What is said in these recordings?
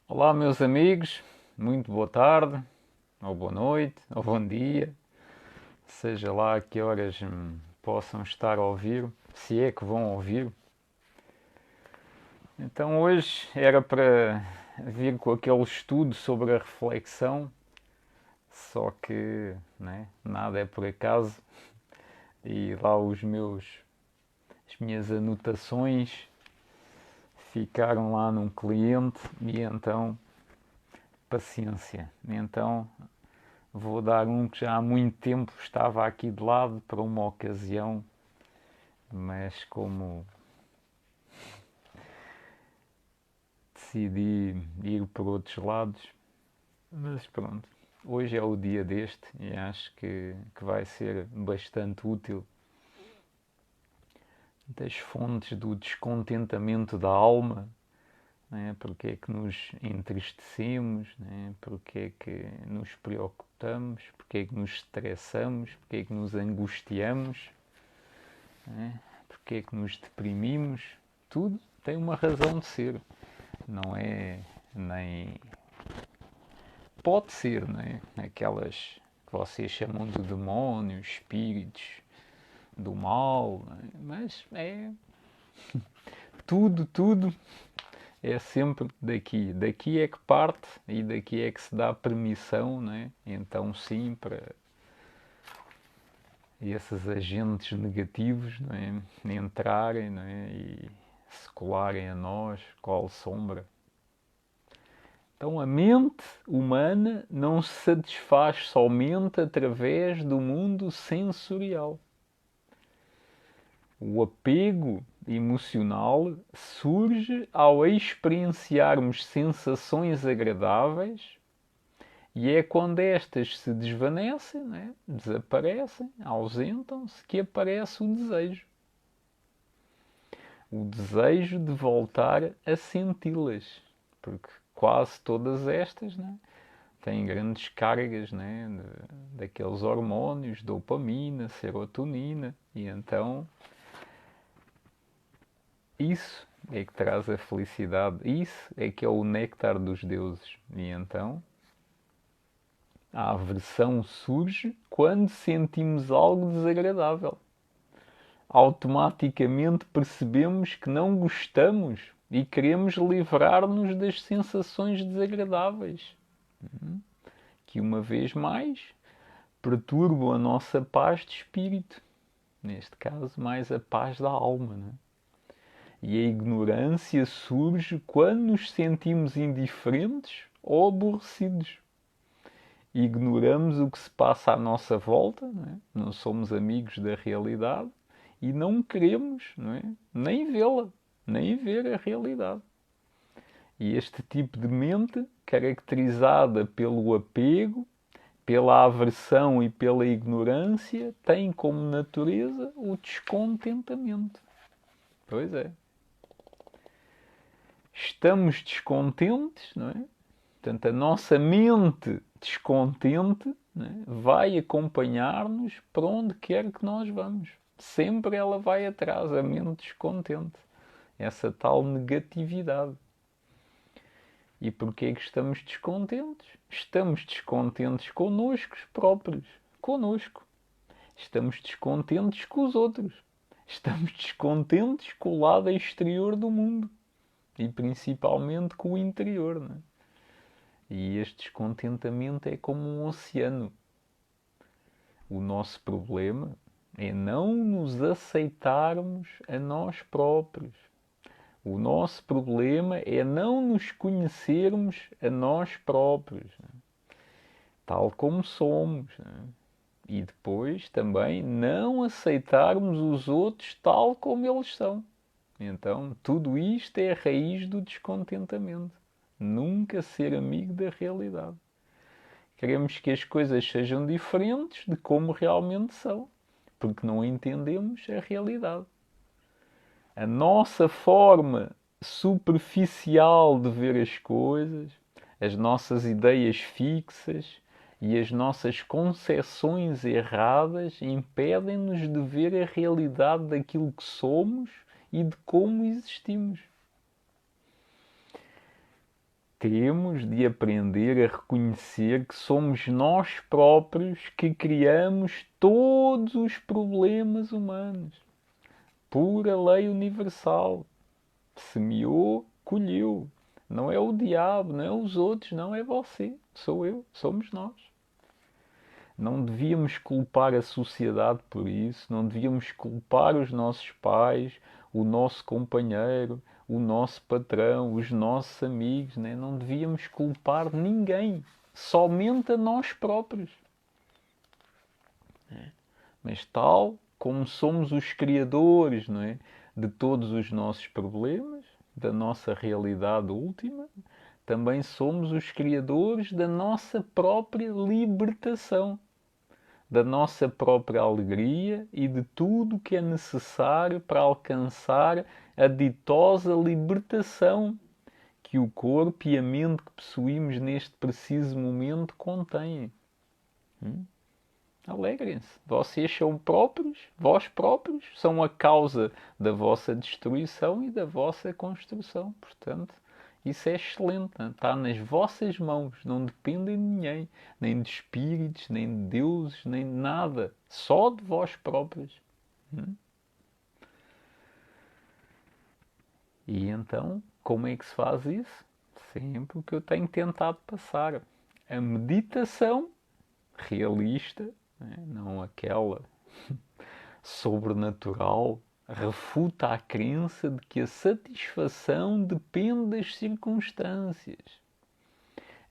Olá, meus amigos, muito boa tarde, ou boa noite, ou bom dia, seja lá a que horas possam estar a ouvir, se é que vão ouvir. Então, hoje era para vir com aquele estudo sobre a reflexão, só que né, nada é por acaso, e lá as minhas anotações ficaram lá num cliente, e então, paciência. Então, vou dar um que já há muito tempo estava aqui de lado para uma ocasião, mas como decidi ir por outros lados, mas pronto. Hoje é o dia deste e acho que vai ser bastante útil das fontes do descontentamento da alma, né? Porque é que nos entristecemos, né? Porque é que nos preocupamos, porque é que nos estressamos, porque é que nos angustiamos, né? Porque é que nos deprimimos. Tudo tem uma razão de ser. Não é nem. Pode ser, não é? Aquelas que vocês chamam de demónios, espíritos do mal, não é? Mas é. Tudo é sempre daqui. Daqui é que parte e daqui é que se dá permissão, não é? Então, sim, para esses agentes negativos, não é? Entrarem, não é? E se colarem a nós, qual sombra. Então a mente humana não se satisfaz somente através do mundo sensorial. O apego emocional surge ao experienciarmos sensações agradáveis e é quando estas se desvanecem, né? Desaparecem, ausentam-se, que aparece o desejo. O desejo de voltar a senti-las. Porque quase todas estas, né, têm grandes cargas, né, daqueles hormônios, dopamina, serotonina, e então isso é que traz a felicidade, isso é que é o néctar dos deuses. E então a aversão surge quando sentimos algo desagradável. Automaticamente percebemos que não gostamos e queremos livrar-nos das sensações desagradáveis, que uma vez mais perturbam a nossa paz de espírito. Neste caso, mais a paz da alma. Né? E a ignorância surge quando nos sentimos indiferentes ou aborrecidos. Ignoramos o que se passa à nossa volta, não somos amigos da realidade e não queremos nem vê-la, nem ver a realidade. E este tipo de mente, caracterizada pelo apego, pela aversão e pela ignorância, tem como natureza o descontentamento. Pois é. Estamos descontentes, não é? Portanto, a nossa mente descontente, não é? Vai acompanhar-nos para onde quer que nós vamos. Sempre ela vai atrás, a mente descontente. Essa tal negatividade. E porquê que estamos descontentes? Estamos descontentes connosco próprios. Connosco. Estamos descontentes com os outros. Estamos descontentes com o lado exterior do mundo. E principalmente com o interior. Não é? E este descontentamento é como um oceano. O nosso problema é não nos aceitarmos a nós próprios. O nosso problema é não nos conhecermos a nós próprios, tal como somos. E depois também não aceitarmos os outros tal como eles são. Então, tudo isto é a raiz do descontentamento. Nunca ser amigo da realidade. Queremos que as coisas sejam diferentes de como realmente são, porque não entendemos a realidade. A nossa forma superficial de ver as coisas, as nossas ideias fixas e as nossas concepções erradas impedem-nos de ver a realidade daquilo que somos e de como existimos. Temos de aprender a reconhecer que somos nós próprios que criamos todos os problemas humanos. Pura lei universal. Semeou, colheu. Não é o diabo, não é os outros, não é você. Sou eu, somos nós. Não devíamos culpar a sociedade por isso, não devíamos culpar os nossos pais, o nosso companheiro, o nosso patrão, os nossos amigos, né? Não devíamos culpar ninguém, somente a nós próprios. Mas tal como somos os criadores, não é, de todos os nossos problemas, da nossa realidade última, também somos os criadores da nossa própria libertação, da nossa própria alegria e de tudo o que é necessário para alcançar a ditosa libertação que o corpo e a mente que possuímos neste preciso momento contêm. Alegrem-se. Vocês são próprios, vós próprios, são a causa da vossa destruição e da vossa construção. Portanto, isso é excelente. Está nas vossas mãos. Não dependem de ninguém, nem de espíritos, nem de deuses, nem de nada. Só de vós próprios. E então, como é que se faz isso? Sempre o que eu tenho tentado passar. A meditação realista, né? Não aquela sobrenatural, refuta a crença de que a satisfação depende das circunstâncias.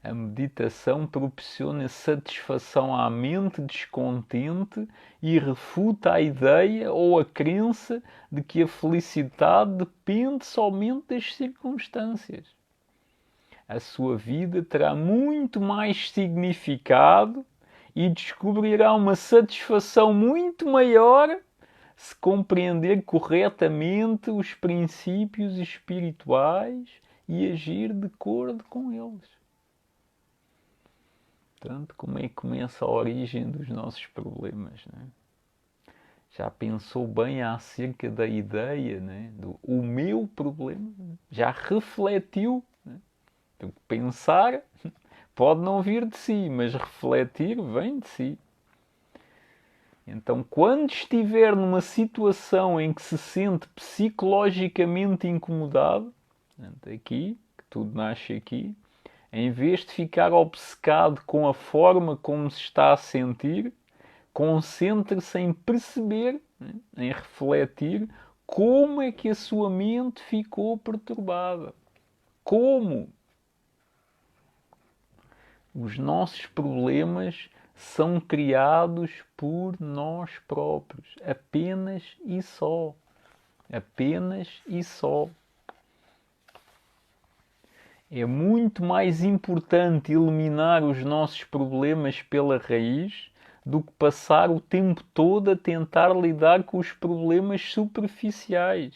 A meditação proporciona satisfação à mente descontente e refuta a ideia ou a crença de que a felicidade depende somente das circunstâncias. A sua vida terá muito mais significado e descobrirá uma satisfação muito maior se compreender corretamente os princípios espirituais e agir de acordo com eles. Portanto, como é que começa a origem dos nossos problemas? Né? Já pensou bem acerca da ideia, né? Do o meu problema? Já refletiu? Né? Pensar pode não vir de si, mas refletir vem de si. Então, quando estiver numa situação em que se sente psicologicamente incomodado, aqui, que tudo nasce aqui, em vez de ficar obcecado com a forma como se está a sentir, concentre-se em perceber, em refletir como é que a sua mente ficou perturbada. Como? Os nossos problemas são criados por nós próprios, apenas e só. Apenas e só. É muito mais importante eliminar os nossos problemas pela raiz do que passar o tempo todo a tentar lidar com os problemas superficiais,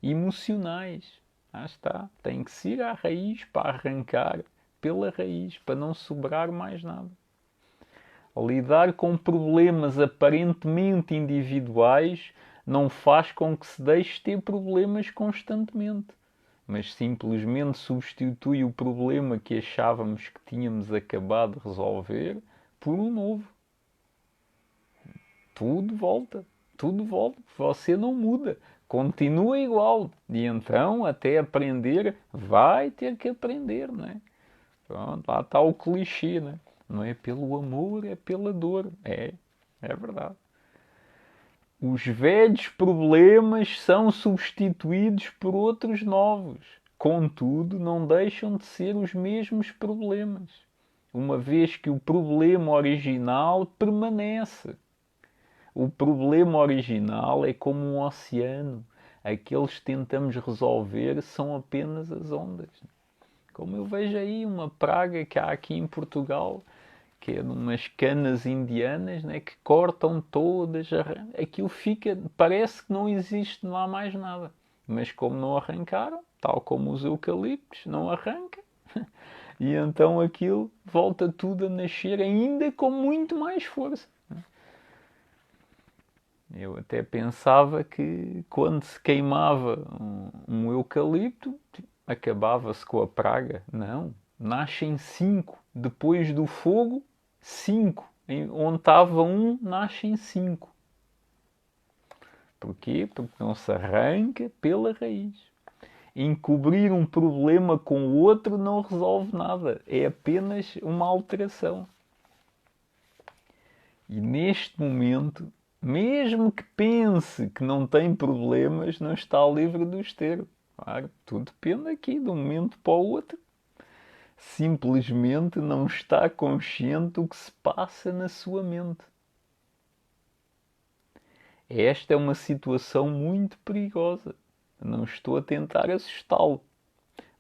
emocionais. Ah, está. Tem que se ir à raiz para arrancar pela raiz, para não sobrar mais nada. Lidar com problemas aparentemente individuais não faz com que se deixe ter problemas constantemente, mas simplesmente substitui o problema que achávamos que tínhamos acabado de resolver por um novo. Tudo volta, você não muda, continua igual. E então, até aprender, vai ter que aprender, não é? Pronto, lá está o clichê, né? Não é pelo amor, é pela dor. É verdade. Os velhos problemas são substituídos por outros novos. Contudo, não deixam de ser os mesmos problemas, uma vez que o problema original permanece. O problema original é como um oceano. Aqueles que tentamos resolver são apenas as ondas. Como eu vejo aí uma praga que há aqui em Portugal, que é de umas canas indianas, né, que cortam todas, aquilo fica, parece que não existe lá mais nada. Mas como não arrancaram, tal como os eucaliptos, não arranca. E então aquilo volta tudo a nascer ainda com muito mais força. Eu até pensava que quando se queimava um eucalipto, acabava-se com a praga. Não. nascem 5. Depois do fogo, 5. Onde estava um, nascem 5. Porquê? Porque não se arranca pela raiz. Encobrir um problema com o outro não resolve nada. É apenas uma alteração. E neste momento, mesmo que pense que não tem problemas, não está livre de os ter. Claro, tudo depende aqui de um momento para o outro. Simplesmente não está consciente do que se passa na sua mente. Esta é uma situação muito perigosa. Não estou a tentar assustá-lo,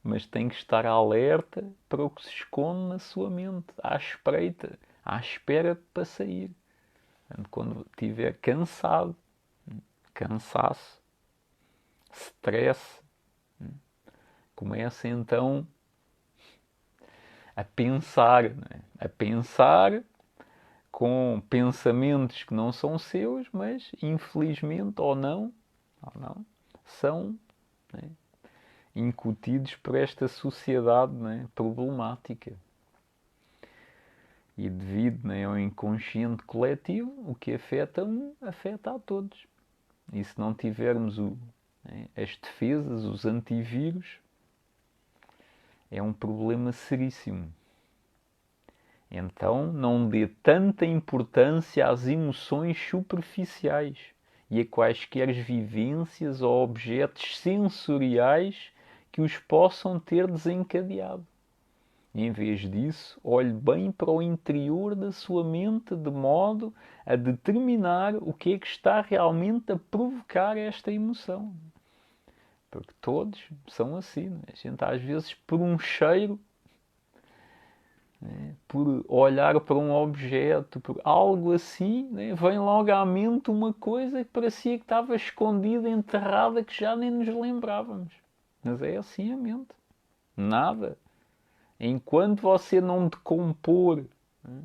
mas tem que estar alerta para o que se esconde na sua mente, à espreita, à espera para sair. Quando estiver cansado, cansaço, stress, começa então a pensar, né? A pensar com pensamentos que não são seus, mas infelizmente ou não são, né, incutidos por esta sociedade, né, problemática. E devido, né, ao inconsciente coletivo, o que afeta um, afeta a todos. E se não tivermos né, as defesas, os antivírus, é um problema seríssimo. Então não dê tanta importância às emoções superficiais e a quaisquer vivências ou objetos sensoriais que os possam ter desencadeado. E, em vez disso, olhe bem para o interior da sua mente de modo a determinar o que é que está realmente a provocar esta emoção. Porque todos são assim. Né? A gente às vezes por um cheiro, né? Por olhar para um objeto, por algo assim, né? Vem logo à mente uma coisa que parecia que estava escondida, enterrada, que já nem nos lembrávamos. Mas é assim a mente. Nada. Enquanto você não decompor, né?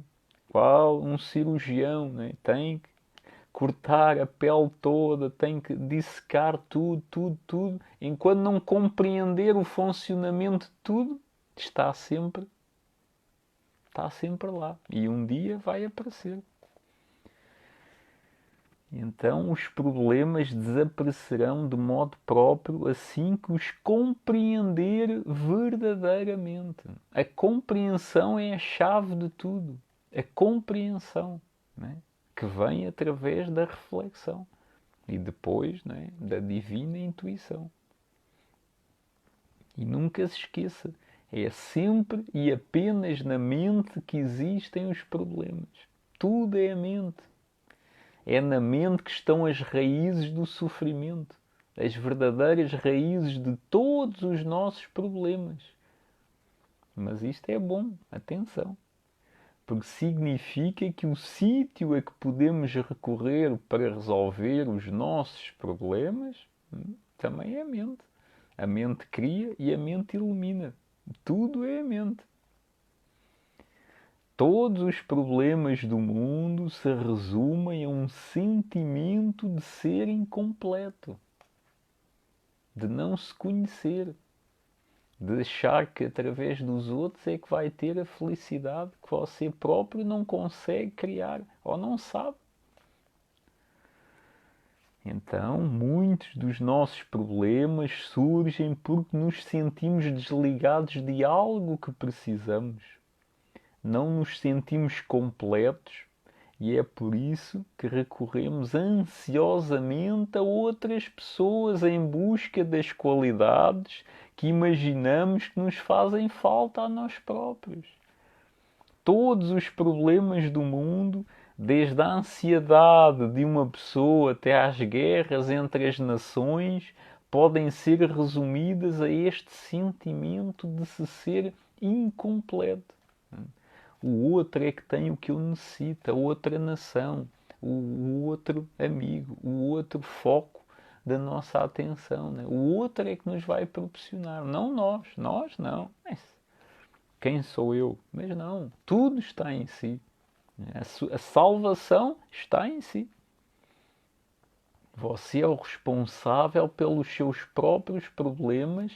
Qual um cirurgião, né? Tem que cortar a pele toda, tem que dissecar tudo. Enquanto não compreender o funcionamento de tudo, está sempre lá. E um dia vai aparecer. Então os problemas desaparecerão de modo próprio assim que os compreender verdadeiramente. A compreensão é a chave de tudo. A compreensão, né? Que vem através da reflexão e depois, né, da divina intuição. E nunca se esqueça, é sempre e apenas na mente que existem os problemas. Tudo é a mente. É na mente que estão as raízes do sofrimento, as verdadeiras raízes de todos os nossos problemas. Mas isto é bom, atenção, porque significa que o sítio a que podemos recorrer para resolver os nossos problemas também é a mente. A mente cria e a mente ilumina. Tudo é a mente. Todos os problemas do mundo se resumem a um sentimento de ser incompleto, de não se conhecer, de achar que através dos outros é que vai ter a felicidade que você próprio não consegue criar ou não sabe. Então, muitos dos nossos problemas surgem porque nos sentimos desligados de algo que precisamos. Não nos sentimos completos e é por isso que recorremos ansiosamente a outras pessoas em busca das qualidades que imaginamos que nos fazem falta a nós próprios. Todos os problemas do mundo, desde a ansiedade de uma pessoa até às guerras entre as nações, podem ser resumidas a este sentimento de se ser incompleto. O outro é que tem o que eu necessito, a outra nação, o outro amigo, o outro foco da nossa atenção. Né? O outro é que nos vai proporcionar, não nós. Nós não. Quem sou eu? Mas não, tudo está em si. A salvação está em si. Você é o responsável pelos seus próprios problemas,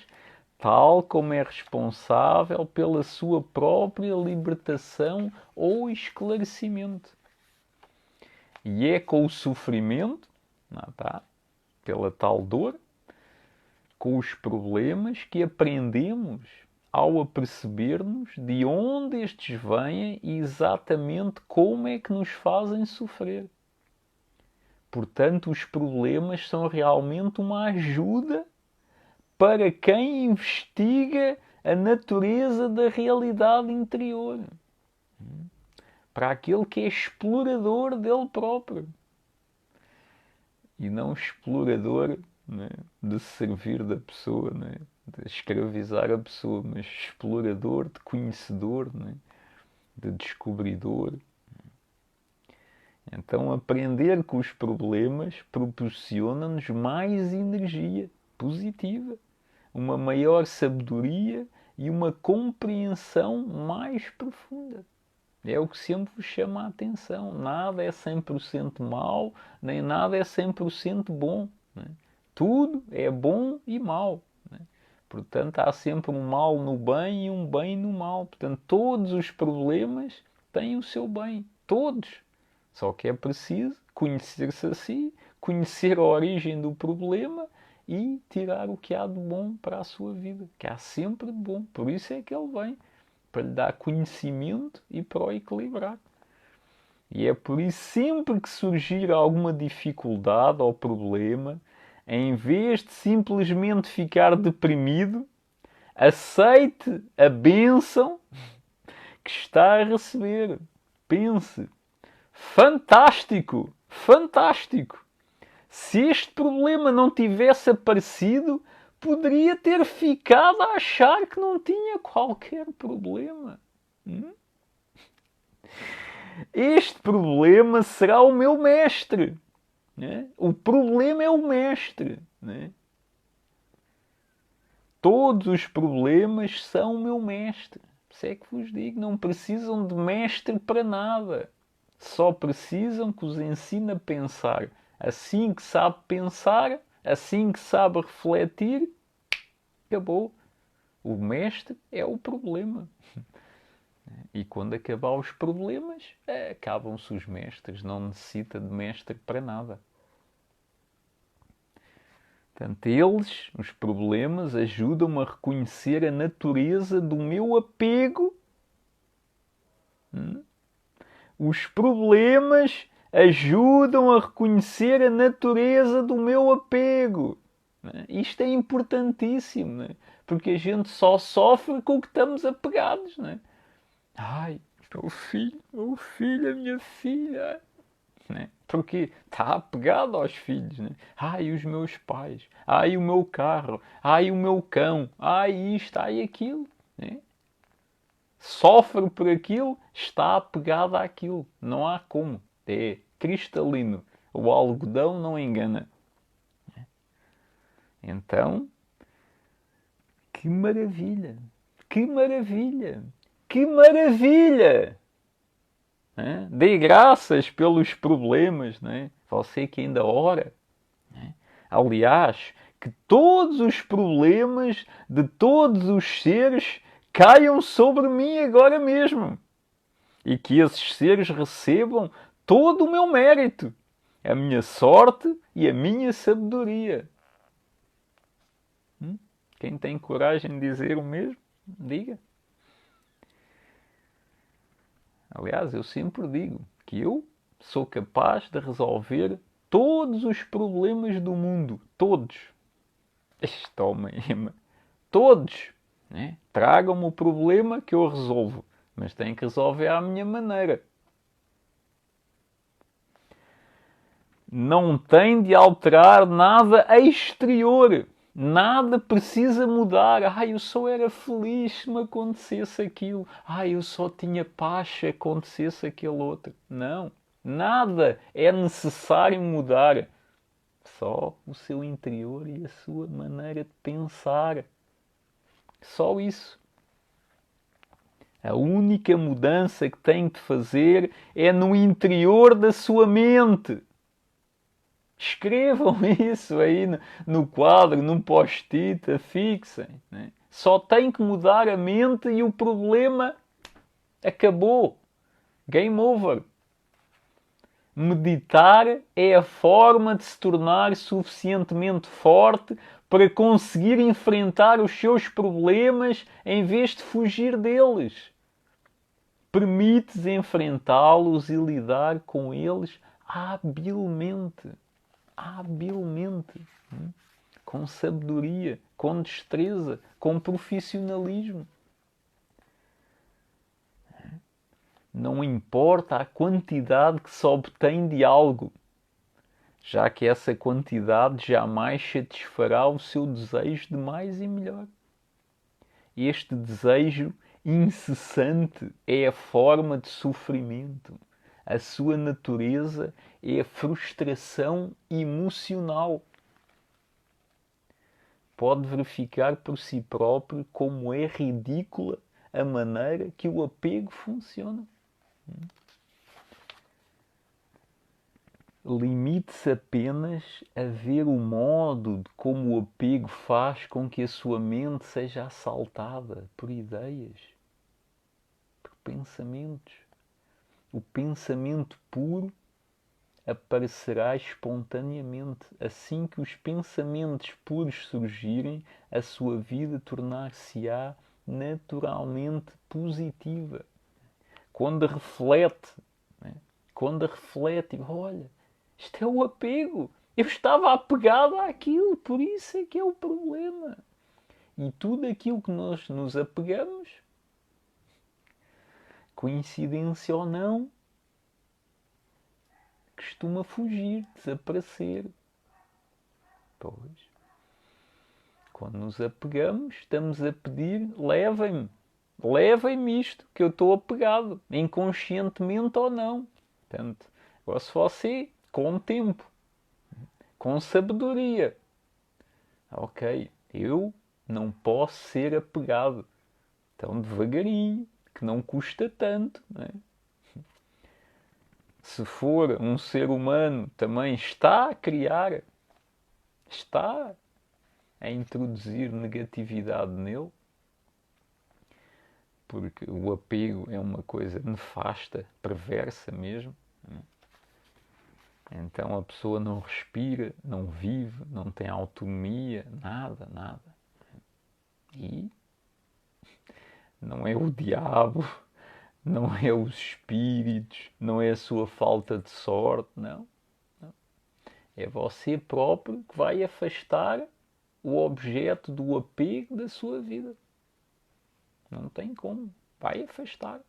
tal como é responsável pela sua própria libertação ou esclarecimento. E é com o sofrimento, pela tal dor, com os problemas, que aprendemos ao aperceber-nos de onde estes vêm e exatamente como é que nos fazem sofrer. Portanto, os problemas são realmente uma ajuda para quem investiga a natureza da realidade interior. Para aquele que é explorador dele próprio. E não explorador, né, de servir da pessoa, né, de escravizar a pessoa, mas explorador, de conhecedor, né, de descobridor. Então, aprender com os problemas proporciona-nos mais energia positiva, uma maior sabedoria e uma compreensão mais profunda. É o que sempre vos chama a atenção. Nada é 100% mau, nem nada é 100% bom. Né? Tudo é bom e mau. Né? Portanto, há sempre um mal no bem e um bem no mal. Portanto, todos os problemas têm o seu bem. Todos. Só que é preciso conhecer-se a si, conhecer a origem do problema e tirar o que há de bom para a sua vida. Que há sempre de bom. Por isso é que ele vem. Para lhe dar conhecimento e para o equilibrar. E é por isso, sempre que surgir alguma dificuldade ou problema, em vez de simplesmente ficar deprimido, aceite a bênção que está a receber. Pense: fantástico! Fantástico! Se este problema não tivesse aparecido, poderia ter ficado a achar que não tinha qualquer problema. Este problema será o meu mestre. Né? O problema é o mestre. Né? Todos os problemas são o meu mestre. Por isso é que vos digo, não precisam de mestre para nada. Só precisam que os ensine a pensar. Assim que sabe pensar, assim que sabe refletir, acabou. O mestre é o problema. E quando acabar os problemas, acabam-se os mestres. Não necessita de mestre para nada. Portanto, eles, os problemas, ajudam-me a reconhecer a natureza do meu apego. Os problemas ajudam a reconhecer a natureza do meu apego. Isto é importantíssimo, porque a gente só sofre com o que estamos apegados. Ai, meu filho, a minha filha. Porque está apegado aos filhos. Ai, os meus pais. Ai, o meu carro. Ai, o meu cão. Ai, isto, ai, aquilo. Sofre por aquilo, está apegado àquilo. Não há como. É cristalino. O algodão não engana. Então, que maravilha! Que maravilha! Que maravilha! Dê graças pelos problemas, você que ainda ora. Aliás, que todos os problemas de todos os seres caiam sobre mim agora mesmo. E que esses seres recebam todo o meu mérito, a minha sorte e a minha sabedoria. Quem tem coragem de dizer o mesmo, diga. Aliás, eu sempre digo que eu sou capaz de resolver todos os problemas do mundo. Todos. Este homem, todos. Tragam-me o problema que eu resolvo. Mas têm que resolver à minha maneira. Não tem de alterar nada exterior. Nada precisa mudar. Eu só era feliz se me acontecesse aquilo. Eu só tinha paz se acontecesse aquele outro. Não. Nada é necessário mudar. Só o seu interior e a sua maneira de pensar. Só isso. A única mudança que tem de fazer é no interior da sua mente. Escrevam isso aí no quadro, num post-it, fixem. Só tem que mudar a mente e o problema acabou. Game over. Meditar é a forma de se tornar suficientemente forte para conseguir enfrentar os seus problemas em vez de fugir deles. Permites enfrentá-los e lidar com eles habilmente. Habilmente. Com sabedoria, com destreza, com profissionalismo. Não importa a quantidade que se obtém de algo, já que essa quantidade jamais satisfará o seu desejo de mais e melhor. Este desejo incessante é a forma de sofrimento. A sua natureza é a frustração emocional. Pode verificar por si próprio como é ridícula a maneira que o apego funciona. Limite-se apenas a ver o modo de como o apego faz com que a sua mente seja assaltada por ideias, por pensamentos. O pensamento puro aparecerá espontaneamente. Assim que os pensamentos puros surgirem, a sua vida tornar-se-á naturalmente positiva. Quando reflete, olha, isto é o apego. Eu estava apegado àquilo, por isso é que é o problema. E tudo aquilo que nós nos apegamos, coincidência ou não, costuma fugir, desaparecer. Pois. Quando nos apegamos, estamos a pedir, levem-me. Levem-me isto, que eu estou apegado, inconscientemente ou não. Portanto, agora se você, com tempo, com sabedoria, ok, eu não posso ser apegado. Então, devagarinho, que não custa tanto, não é? Se for um ser humano, também está a criar, está a introduzir negatividade nele, porque o apego é uma coisa nefasta, perversa mesmo. Então a pessoa não respira, não vive, não tem autonomia, nada, nada. E não é o diabo, não é os espíritos, não é a sua falta de sorte, não. É você próprio que vai afastar o objeto do apego da sua vida. Não tem como. Vai afastar.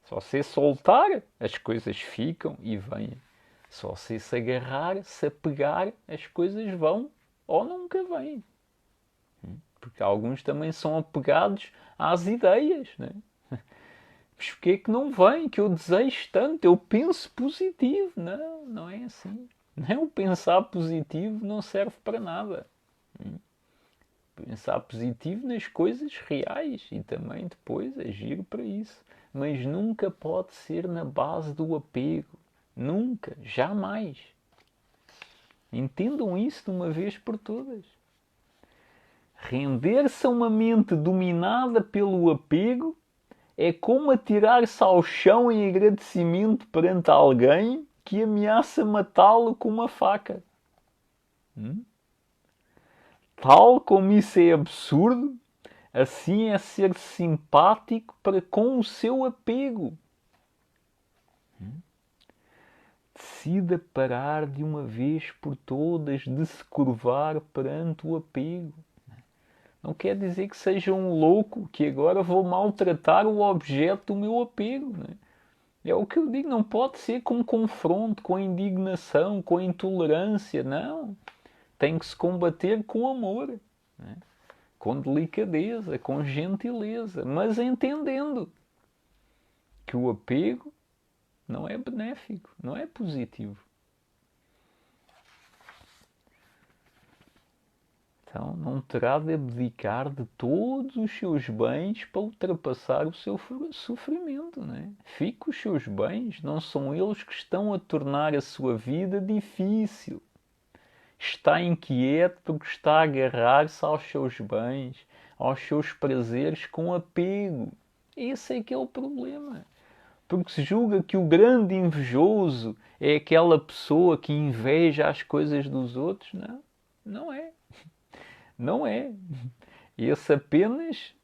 Se você soltar, as coisas ficam e vêm. Se você se agarrar, se apegar, as coisas vão ou nunca vêm. Porque alguns também são apegados às ideias, né? Mas porquê é que não vem? Que eu desejo tanto, eu penso positivo. Não, não é assim. Não, o pensar positivo não serve para nada. Pensar positivo nas coisas reais e também depois agir para isso. Mas nunca pode ser na base do apego. Nunca, jamais. Entendam isso de uma vez por todas. Render-se a uma mente dominada pelo apego é como atirar-se ao chão em agradecimento perante alguém que ameaça matá-lo com uma faca. Tal como isso é absurdo, assim é ser simpático para com o seu apego. Decida parar de uma vez por todas de se curvar perante o apego. Não quer dizer que seja um louco, que agora vou maltratar o objeto do meu apego. Né? É o que eu digo, não pode ser com confronto, com indignação, com intolerância, não. Tem que se combater com amor, né? Com delicadeza, com gentileza, mas entendendo que o apego não é benéfico, não é positivo. Então não terá de abdicar de todos os seus bens para ultrapassar o seu sofrimento. Não é? Fique com os seus bens, não são eles que estão a tornar a sua vida difícil. Está inquieto porque está a agarrar-se aos seus bens, aos seus prazeres com apego. Esse é que é o problema. Porque se julga que o grande invejoso é aquela pessoa que inveja as coisas dos outros. Não, não é. Não é. Esse apenas,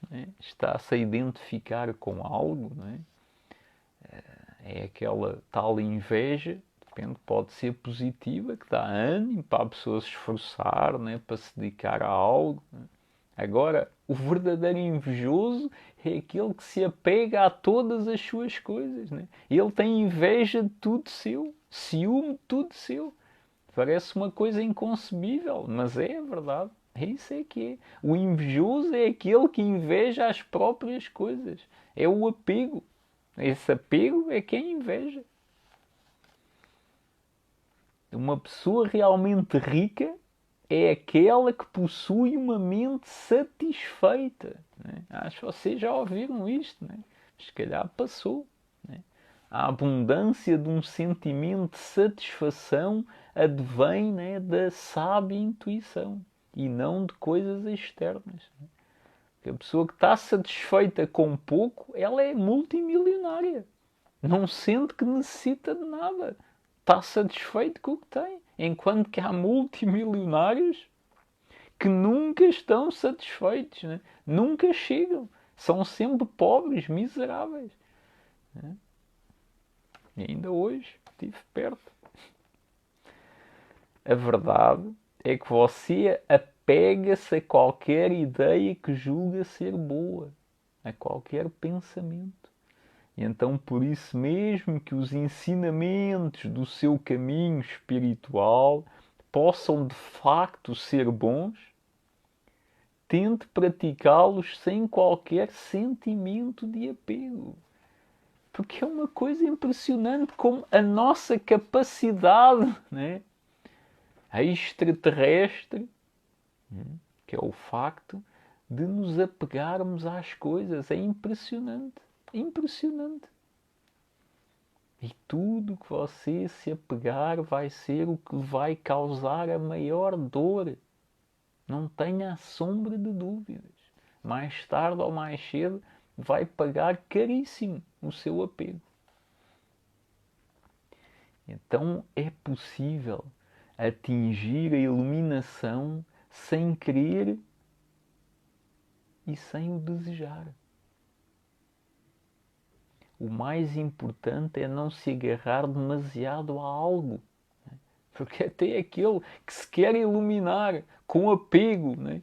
né, está-se a identificar com algo, né? É aquela tal inveja, depende, pode ser positiva, que dá ânimo para a pessoa se esforçar, né, para se dedicar a algo. Né? Agora, o verdadeiro invejoso é aquele que se apega a todas as suas coisas. Né? Ele tem inveja de tudo seu, ciúme de tudo seu. Parece uma coisa inconcebível, mas é a verdade. É isso é que é. O invejoso é aquele que inveja as próprias coisas. É o apego. Esse apego é que é inveja. Uma pessoa realmente rica é aquela que possui uma mente satisfeita. Né? Acho que vocês já ouviram isto, né? Se calhar passou. Né? A abundância de um sentimento de satisfação advém, né, da sábia intuição e não de coisas externas. Né? A pessoa que está satisfeita com pouco, ela é multimilionária. Não sente que necessita de nada. Está satisfeito com o que tem. Enquanto que há multimilionários que nunca estão satisfeitos, né? Nunca chegam. São sempre pobres, miseráveis. Né? E ainda hoje estive perto. A verdade é que você apega-se a qualquer ideia que julga ser boa, a qualquer pensamento. E então, por isso mesmo que os ensinamentos do seu caminho espiritual possam de facto ser bons, tente praticá-los sem qualquer sentimento de apego. Porque é uma coisa impressionante como a nossa capacidade, né, extraterrestre, que é o facto de nos apegarmos às coisas. É impressionante. Impressionante. E tudo que você se apegar vai ser o que vai causar a maior dor. Não tenha a sombra de dúvidas. Mais tarde ou mais cedo vai pagar caríssimo o seu apego. Então é possível atingir a iluminação sem querer e sem o desejar. O mais importante é não se agarrar demasiado a algo. Porque até aquele que se quer iluminar com apego, né?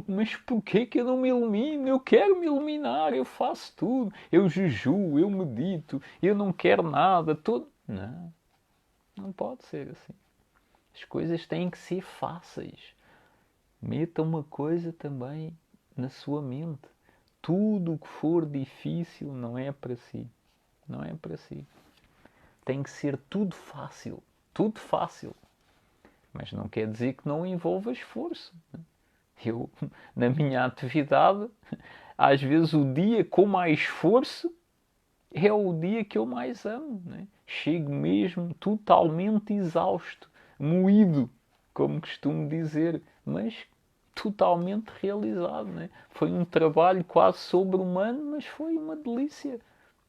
Mas porquê que eu não me ilumino? Eu quero me iluminar, eu faço tudo, eu jejuo, eu medito, eu não quero nada, tudo. Não, não pode ser assim. As coisas têm que ser fáceis. Meta uma coisa também na sua mente. Tudo o que for difícil não é para si. Não é para si. Tem que ser tudo fácil. Tudo fácil. Mas não quer dizer que não envolva esforço. Eu, na minha atividade, às vezes o dia com mais esforço é o dia que eu mais amo. Né? Chego mesmo totalmente exausto, moído, como costumo dizer, mas totalmente realizado. Né? Foi um trabalho quase sobre-humano, mas foi uma delícia.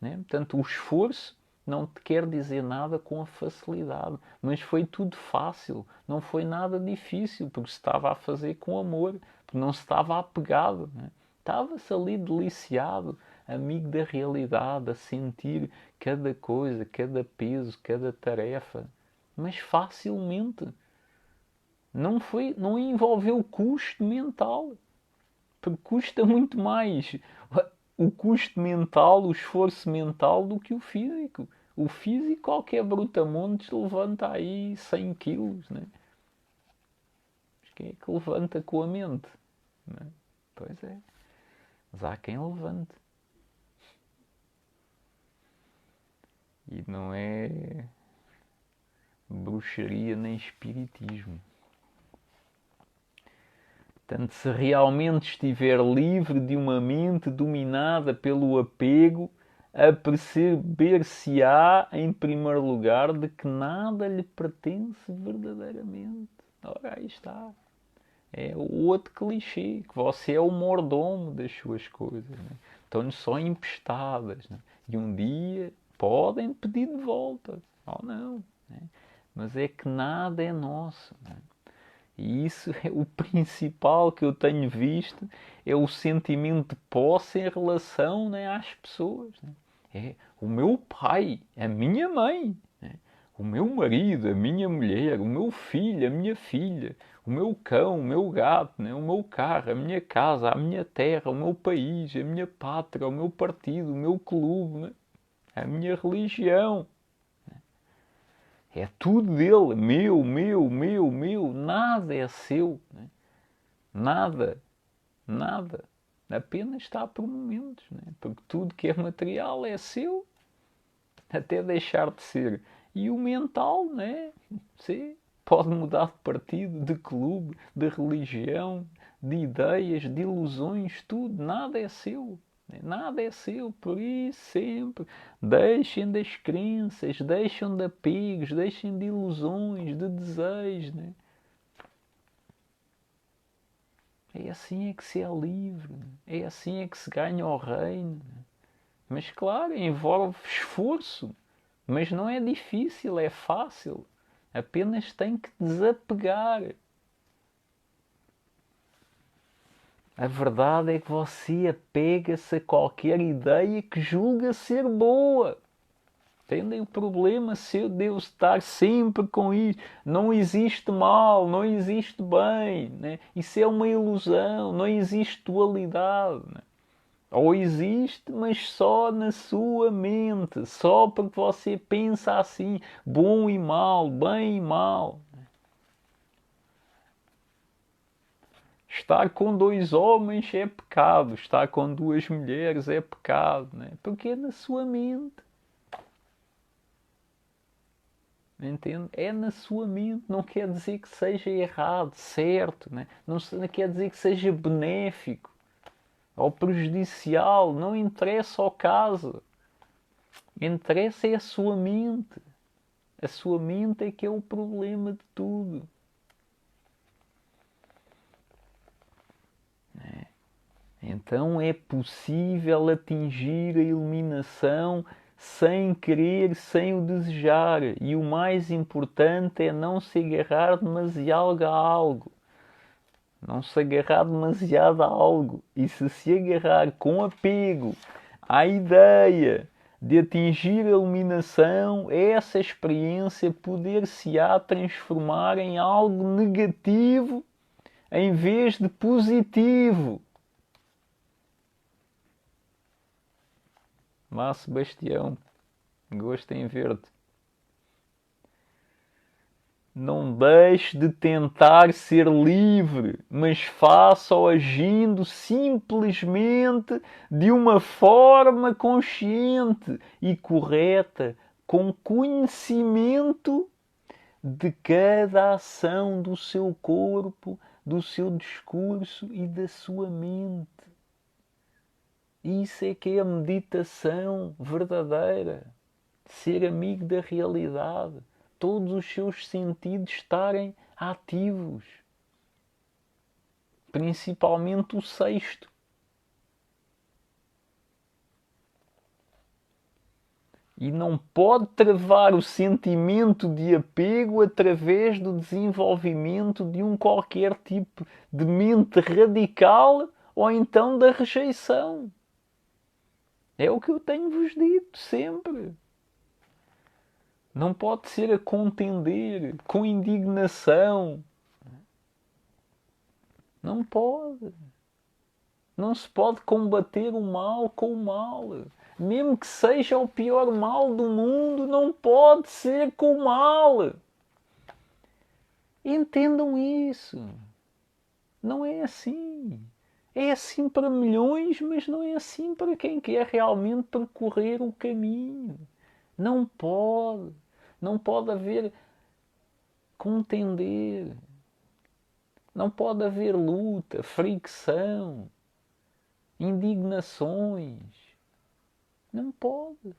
Né? Portanto, o esforço não te quer dizer nada com a facilidade, mas foi tudo fácil, não foi nada difícil, porque se estava a fazer com amor, porque não se estava apegado. Né? Estava-se ali deliciado, amigo da realidade, a sentir cada coisa, cada peso, cada tarefa, mas facilmente. Não envolveu custo mental, porque custa muito mais o custo mental, o esforço mental do que o físico. O físico, qualquer brutamontes levanta aí 100 quilos, né? Mas quem é que levanta com a mente? Né? Pois é. Mas há quem levante. E não é bruxaria nem espiritismo. Portanto, se realmente estiver livre de uma mente dominada pelo apego, aperceber-se-á, em primeiro lugar, de que nada lhe pertence verdadeiramente. Ora, aí está. É o outro clichê, que você é o mordomo das suas coisas. Né? Estão-lhes só emprestadas. Né? E um dia podem pedir de volta. Ou não. Né? Mas é que nada é nosso. Né? E isso é o principal que eu tenho visto, é o sentimento de posse em relação, né, às pessoas. Né? É o meu pai, a minha mãe, né? O meu marido, a minha mulher, o meu filho, a minha filha, o meu cão, o meu gato, né? O meu carro, a minha casa, a minha terra, o meu país, a minha pátria, o meu partido, o meu clube, né? A minha religião. É tudo dele, meu, nada é seu, né? Nada, nada. Apenas está por momentos, né? Porque tudo que é material é seu, até deixar de ser. E o mental, né? Sim, pode mudar de partido, de clube, de religião, de ideias, de ilusões, tudo. Nada é seu. Né? Nada é seu, por isso sempre deixem das crenças, deixem de apegos, deixem de ilusões, de desejos. Né? É assim é que se é livre, é assim é que se ganha o reino. Mas claro, envolve esforço, mas não é difícil, é fácil. Apenas tem que desapegar. A verdade é que você apega-se a qualquer ideia que julga ser boa. Entendem o problema? Se eu devo estar sempre com isso, não existe mal, não existe bem, né? Isso é uma ilusão, não existe dualidade. Né? Ou existe, mas só na sua mente, só porque você pensa assim, bom e mal, bem e mal. Estar com dois homens é pecado, estar com duas mulheres é pecado, né? Porque é na sua mente. Entende? É na sua mente, não quer dizer que seja errado, certo, né? Não quer dizer que seja benéfico ou prejudicial, não interessa ao caso. Interessa é a sua mente. A sua mente é que é o problema de tudo. Então é possível atingir a iluminação sem querer, sem o desejar. E o mais importante é não se agarrar demasiado a algo. Não se agarrar demasiado a algo. E se agarrar com apego à ideia de atingir a iluminação, essa experiência poder-se-á transformar em algo negativo em vez de positivo. Lá, Sebastião, gosto em ver-te. Não deixe de tentar ser livre, mas faça-o agindo simplesmente de uma forma consciente e correta, com conhecimento de cada ação do seu corpo, do seu discurso e da sua mente. Isso é que é a meditação verdadeira. Ser amigo da realidade. Todos os seus sentidos estarem ativos. Principalmente o sexto. E não pode travar o sentimento de apego através do desenvolvimento de um qualquer tipo de mente radical ou então da rejeição. É o que eu tenho-vos dito sempre. Não pode ser a contender, com indignação. Não pode. Não se pode combater o mal com o mal. Mesmo que seja o pior mal do mundo, não pode ser com o mal. Entendam isso. Não é assim. É assim para milhões, mas não é assim para quem quer realmente percorrer o caminho. Não pode. Não pode haver contender. Não pode haver luta, fricção, indignações. Não pode.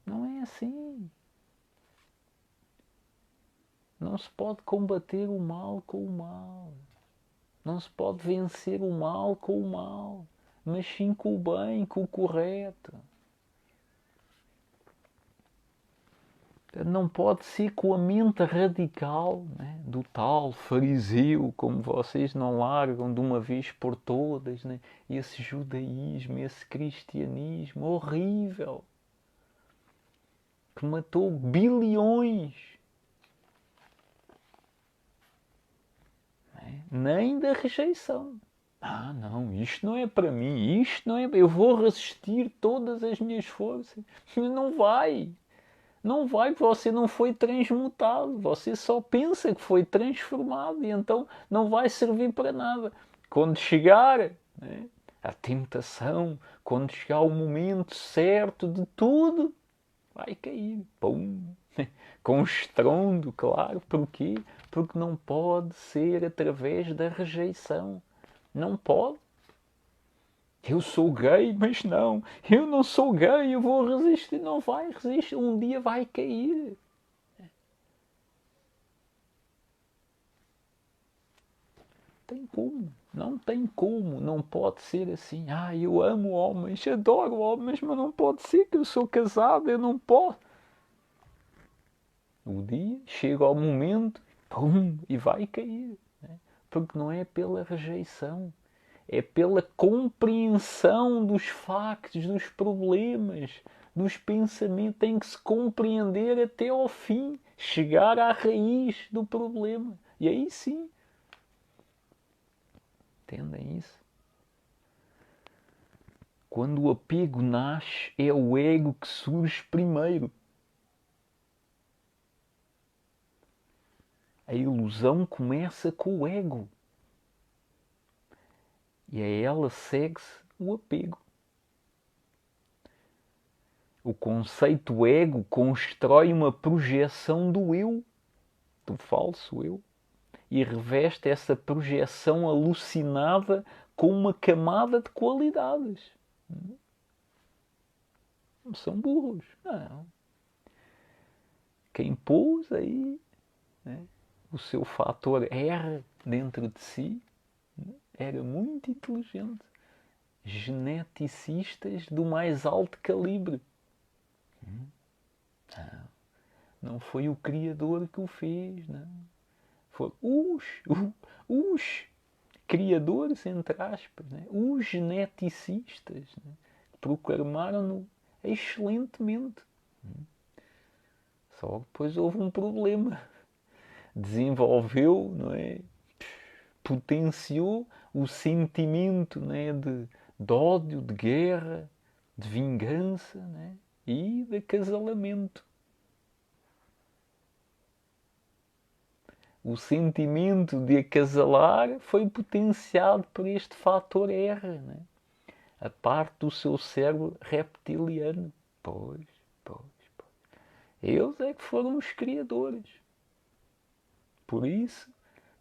Não é assim. Não se pode combater o mal com o mal. Não se pode vencer o mal com o mal, mas sim com o bem, com o correto. Não pode ser com a mente radical, né, do tal fariseu, como vocês não largam de uma vez por todas, né, esse judaísmo, esse cristianismo horrível, que matou bilhões. Né, nem da rejeição. Ah, não, isto não é para mim, isto não é. Eu vou resistir todas as minhas forças. Não vai. Não vai, porque você não foi transmutado. Você só pensa que foi transformado e então não vai servir para nada. Quando chegar, né, a tentação, quando chegar o momento certo de tudo, vai cair. Pum! Com estrondo, claro. Porquê? Porque não pode ser através da rejeição. Não pode. Eu sou gay, mas não. Eu não sou gay, eu vou resistir. Não vai resistir. Um dia vai cair. Tem como. Não tem como. Não pode ser assim. Ah, eu amo homens, adoro homens, mas não pode ser que eu sou casado, eu não posso. O dia chega ao momento, pum, e vai cair. Né? Porque não é pela rejeição. É pela compreensão dos factos, dos problemas, dos pensamentos. Tem que se compreender até ao fim, chegar à raiz do problema. E aí sim, entendem isso? Quando o apego nasce, é o ego que surge primeiro. A ilusão começa com o ego. E a ela segue-se o apego. O conceito ego constrói uma projeção do eu, do falso eu, e reveste essa projeção alucinada com uma camada de qualidades. Não são burros, não. Quem pôs aí, né, o seu fator R dentro de si, né, era muito inteligente. Geneticistas do mais alto calibre. Não foi o Criador que o fez, não. Foram os criadores, entre aspas, né? Os geneticistas, né? Programaram-no excelentemente. Só que depois houve um problema. Desenvolveu, não é? Potenciou o sentimento, né, de ódio, de guerra, de vingança, né, e de acasalamento. O sentimento de acasalar foi potenciado por este fator R, né? A parte do seu cérebro reptiliano. Pois, pois, pois. Eles é que foram os criadores. Por isso,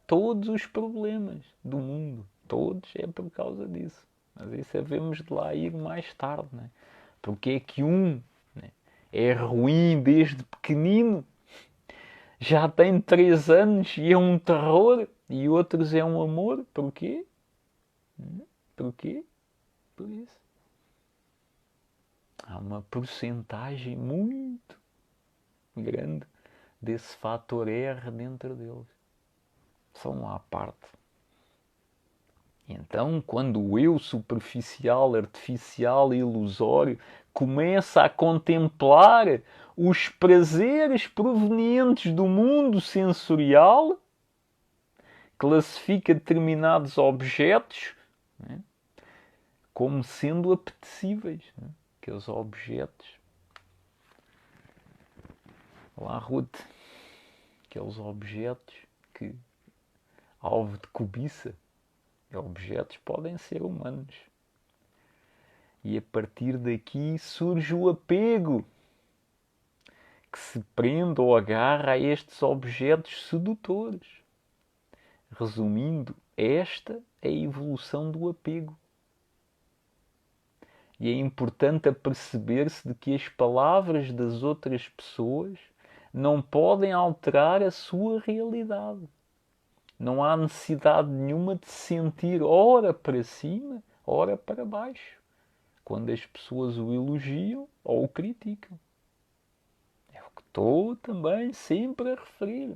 todos os problemas do mundo, todos, é por causa disso. Mas isso devemos de lá ir mais tarde, né? Porque é que um, né, é ruim desde pequenino, já tem 3 anos e é um terror, e outros é um amor. Porquê? Porquê? Por isso. Há uma porcentagem muito grande desse fator R dentro deles. São à parte. Então, quando o eu superficial, artificial e ilusório começa a contemplar os prazeres provenientes do mundo sensorial, classifica determinados objetos, né, como sendo apetecíveis. Né, aqueles objetos. Olá, Ruth. Aqueles objetos que, alvo de cobiça, objetos podem ser humanos. E a partir daqui surge o apego, que se prende ou agarra a estes objetos sedutores. Resumindo, esta é a evolução do apego. E é importante aperceber-se de que as palavras das outras pessoas não podem alterar a sua realidade. Não há necessidade nenhuma de se sentir ora para cima, ora para baixo, quando as pessoas o elogiam ou o criticam. É o que estou também sempre a referir.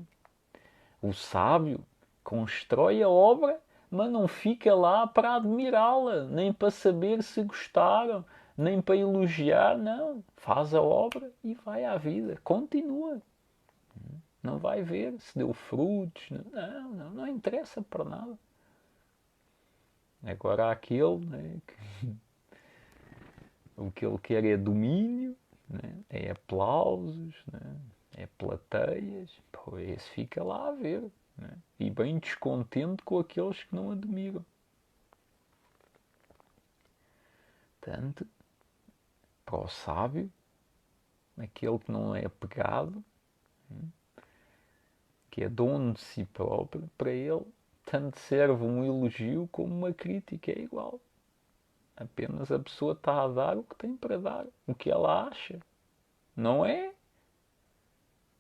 O sábio constrói a obra, mas não fica lá para admirá-la, nem para saber se gostaram, nem para elogiar, não. Faz a obra e vai à vida. Continua. Não vai ver se deu frutos. Não interessa para nada. Agora há aquele, né, que o que ele quer é domínio, né, é aplausos, né, é plateias. Pô, esse fica lá a ver. Né, e bem descontente com aqueles que não admiram. Tanto, para o sábio, aquele que não é apegado, que é dono de si próprio, para ele, tanto serve um elogio como uma crítica, é igual. Apenas a pessoa está a dar o que tem para dar, o que ela acha. Não é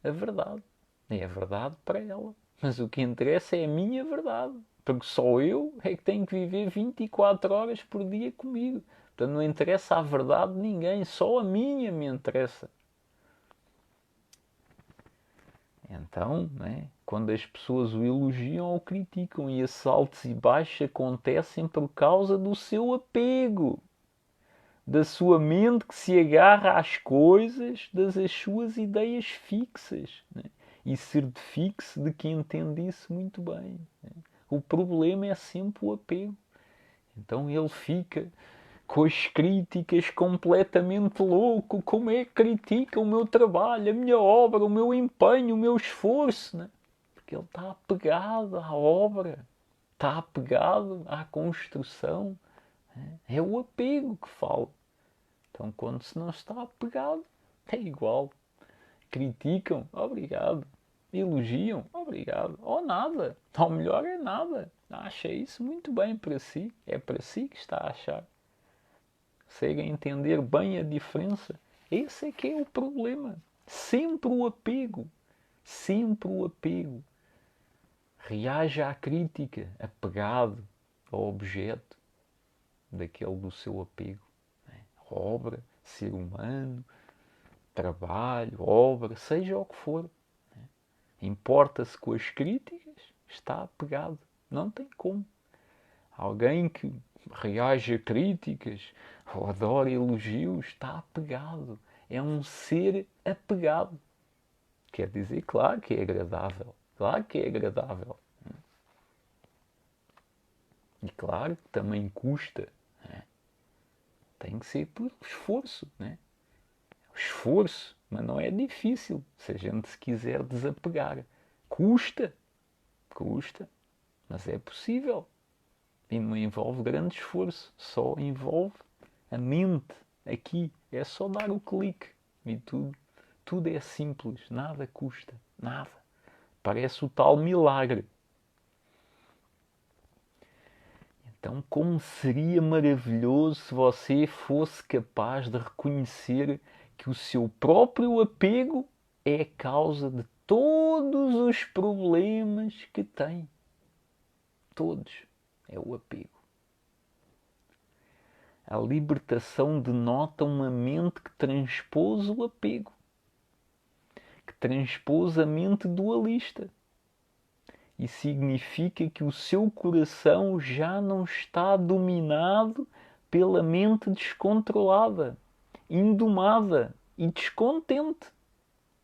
a verdade. É a verdade para ela. Mas o que interessa é a minha verdade. Porque só eu é que tenho que viver 24 horas por dia comigo. Portanto, não interessa a verdade de ninguém, só a minha me interessa. Então, né, quando as pessoas o elogiam ou criticam, e esses altos e baixos acontecem por causa do seu apego, da sua mente que se agarra às coisas, das suas ideias fixas. Né? E certifique-se de que entende isso muito bem. Né? O problema é sempre o apego. Então ele fica com as críticas completamente louco. Como é que critica o meu trabalho, a minha obra, o meu empenho, o meu esforço? Né? Porque ele está apegado à obra, está apegado à construção. Né? É o apego que fala. Então, quando se não está apegado, é igual. Criticam, obrigado. Elogiam, obrigado. Ou nada. Ou melhor, é nada. Acha isso muito bem para si. É para si que está a achar. Conseguem entender bem a diferença? Esse é que é o problema. Sempre o apego. Sempre o apego. Reage à crítica, apegado ao objeto daquele do seu apego. Obra, ser humano, trabalho, obra, seja o que for. Importa-se com as críticas, está apegado. Não tem como. Alguém que reage a críticas ou adora elogios está apegado. É um ser apegado. Quer dizer, claro que é agradável. Claro que é agradável. E claro que também custa. Tem que ser por esforço. Né? Esforço, mas não é difícil se a gente se quiser desapegar. Custa, custa, mas é possível. E não envolve grande esforço, só envolve a mente. Aqui é só dar o clique e tudo é simples, nada custa, nada. Parece o tal milagre. Então, como seria maravilhoso se você fosse capaz de reconhecer que o seu próprio apego é a causa de todos os problemas que tem. Todos. É o apego. A libertação denota uma mente que transpôs o apego, que transpôs a mente dualista. E significa que o seu coração já não está dominado pela mente descontrolada, indomada e descontente,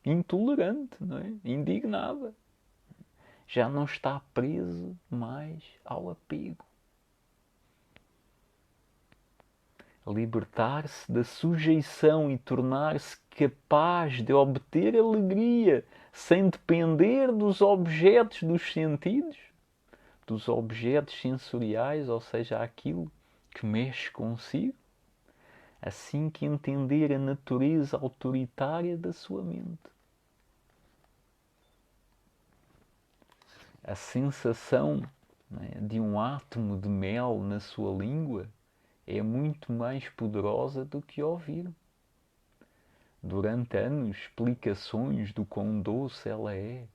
intolerante, não é? Indignada. Já não está preso mais ao apego. Libertar-se da sujeição e tornar-se capaz de obter alegria sem depender dos objetos dos sentidos, dos objetos sensoriais, ou seja, aquilo que mexe consigo, assim que entender a natureza autoritária da sua mente. A sensação, né, de um átomo de mel na sua língua é muito mais poderosa do que ouvir, durante anos explicações do quão doce ela é.